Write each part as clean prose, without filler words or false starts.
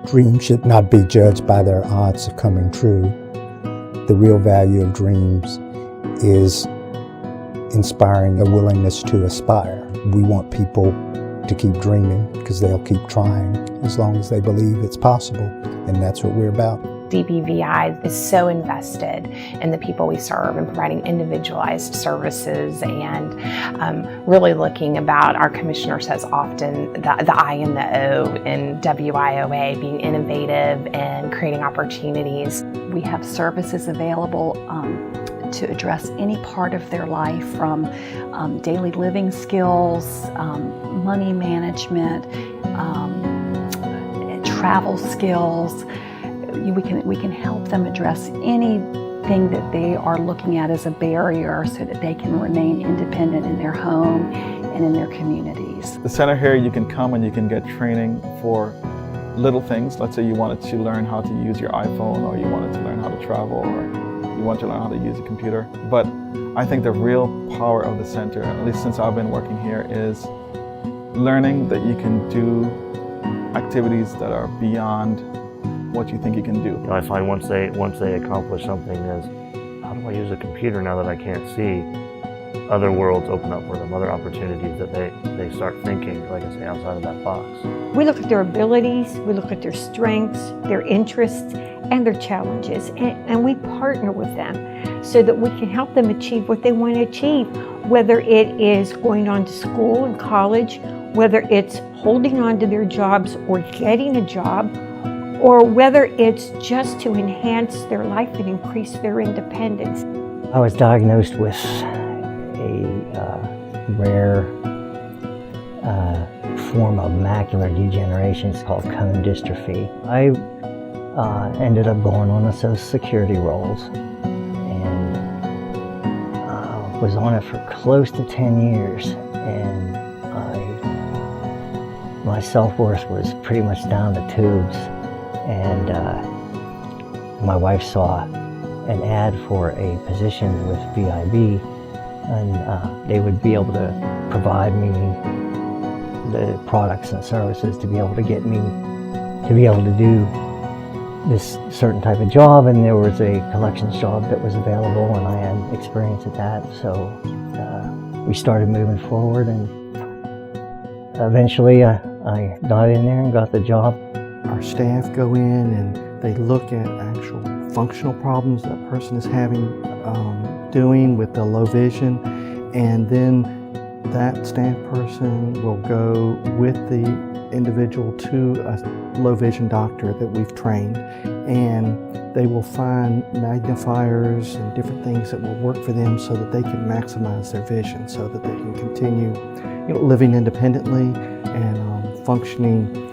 Dreams should not be judged by their odds of coming true. The real value of dreams is inspiring a willingness to aspire. We want people to keep dreaming because they'll keep trying as long as they believe it's possible, and that's what we're about. DBVI is so invested in the people we serve and providing individualized services and really looking about, our commissioner says often, the I and the O in WIOA, being innovative and creating opportunities. We have services available to address any part of their life, from daily living skills, money management, travel skills. We can help them address anything that they are looking at as a barrier so that they can remain independent in their home and in their communities. The center here, you can come and you can get training for little things. Let's say you wanted to learn how to use your iPhone, or you wanted to learn how to travel, or you want to learn how to use a computer. But I think the real power of the center, at least since I've been working here, is learning that you can do activities that are beyond what you think you can do. I find once they accomplish something is, how do I use a computer now that I can't see? Other worlds open up for them, other opportunities that they start thinking, like I say, outside of that box. We look at their abilities, we look at their strengths, their interests, and their challenges, and we partner with them so that we can help them achieve what they want to achieve, whether it is going on to school and college, whether it's holding on to their jobs or getting a job, or whether it's just to enhance their life and increase their independence. I was diagnosed with a rare form of macular degeneration. It's called cone dystrophy. I ended up going on the Social Security rolls and was on it for close to 10 years. And my self-worth was pretty much down the tubes. And my wife saw an ad for a position with VIB, and they would be able to provide me the products and services to be able to get me to be able to do this certain type of job. And there was a collections job that was available, and I had experience at that. So we started moving forward, and eventually I got in there and got the job. Our staff go in and they look at actual functional problems that person is having, doing with the low vision, and then that staff person will go with the individual to a low vision doctor that we've trained, and they will find magnifiers and different things that will work for them so that they can maximize their vision, so that they can continue living independently and functioning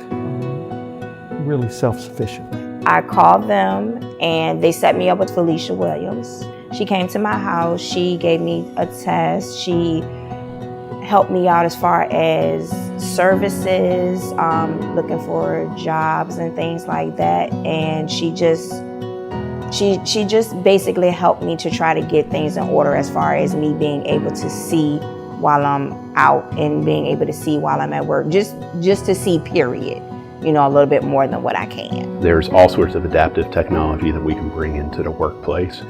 really self-sufficiently. I called them and they set me up with Felicia Williams. She came to my house, she gave me a test, she helped me out as far as services, looking for jobs and things like that, and she just basically helped me to try to get things in order as far as me being able to see while I'm out and being able to see while I'm at work, just to see, period. A little bit more than what I can. There's all sorts of adaptive technology that we can bring into the workplace,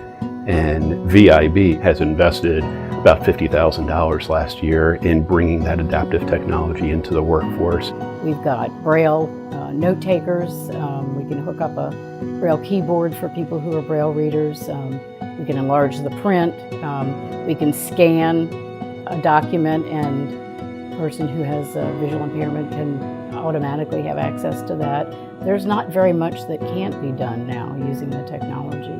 and VIB has invested about $50,000 last year in bringing that adaptive technology into the workforce. We've got Braille note takers. We can hook up a Braille keyboard for people who are Braille readers. We can enlarge the print. We can scan a document, and a person who has a visual impairment can automatically have access to that. There's not very much that can't be done now using the technology.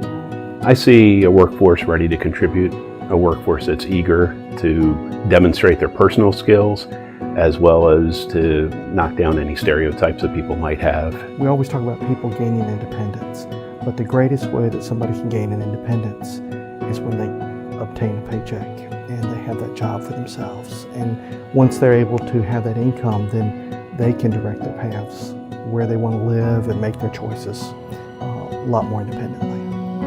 I see a workforce ready to contribute, a workforce that's eager to demonstrate their personal skills, as well as to knock down any stereotypes that people might have. We always talk about people gaining independence, but the greatest way that somebody can gain an independence is when they obtain a paycheck and they have that job for themselves. And once they're able to have that income, then they can direct their paths where they want to live and make their choices a lot more independently.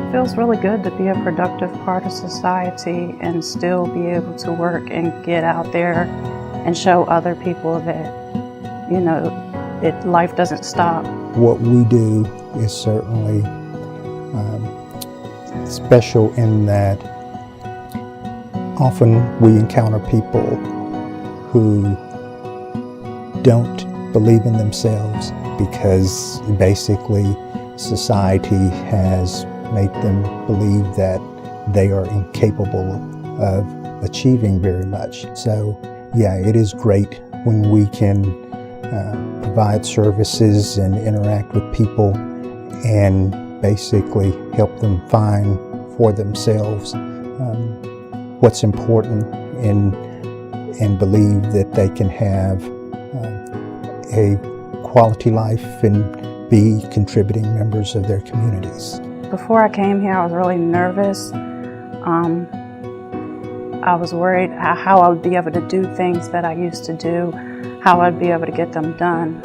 It feels really good to be a productive part of society and still be able to work and get out there and show other people that, life doesn't stop. What we do is certainly special in that often we encounter people who don't believe in themselves because basically society has made them believe that they are incapable of achieving very much. So yeah, it is great when we can provide services and interact with people and basically help them find for themselves what's important and believe that they can have a quality life and be contributing members of their communities. Before I came here, I was really nervous. I was worried how I would be able to do things that I used to do, how I'd be able to get them done.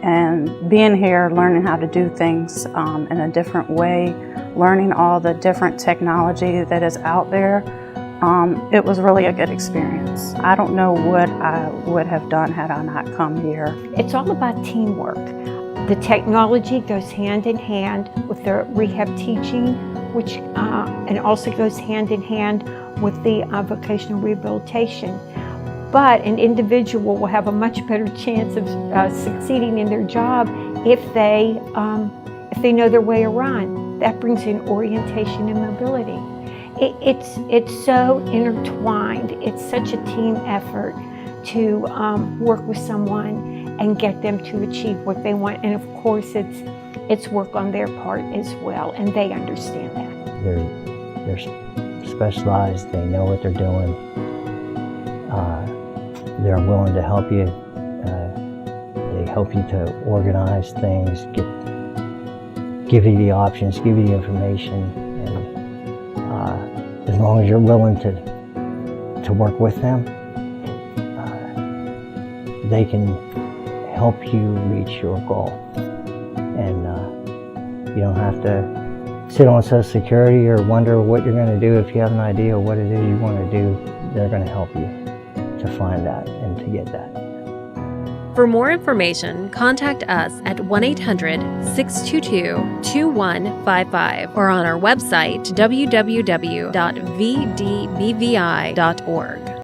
And being here, learning how to do things in a different way, learning all the different technology that is out there, it was really a good experience. I don't know what I would have done had I not come here. It's all about teamwork. The technology goes hand in hand with the rehab teaching, which and also goes hand in hand with the vocational rehabilitation. But an individual will have a much better chance of succeeding in their job if they know their way around. That brings in orientation and mobility. It's so intertwined. It's such a team effort to work with someone and get them to achieve what they want. And of course, it's work on their part as well, and they understand that. They're specialized. They know what they're doing. They're willing to help you. They help you to organize things, give you the options, give you the information, and as long as you're willing to work with them, they can help you reach your goal. And you don't have to sit on Social Security or wonder what you're going to do. If you have an idea of what it is you want to do, they're going to help you to find that and to get that. For more information, contact us at 1-800-622-2155 or on our website www.vdbvi.org.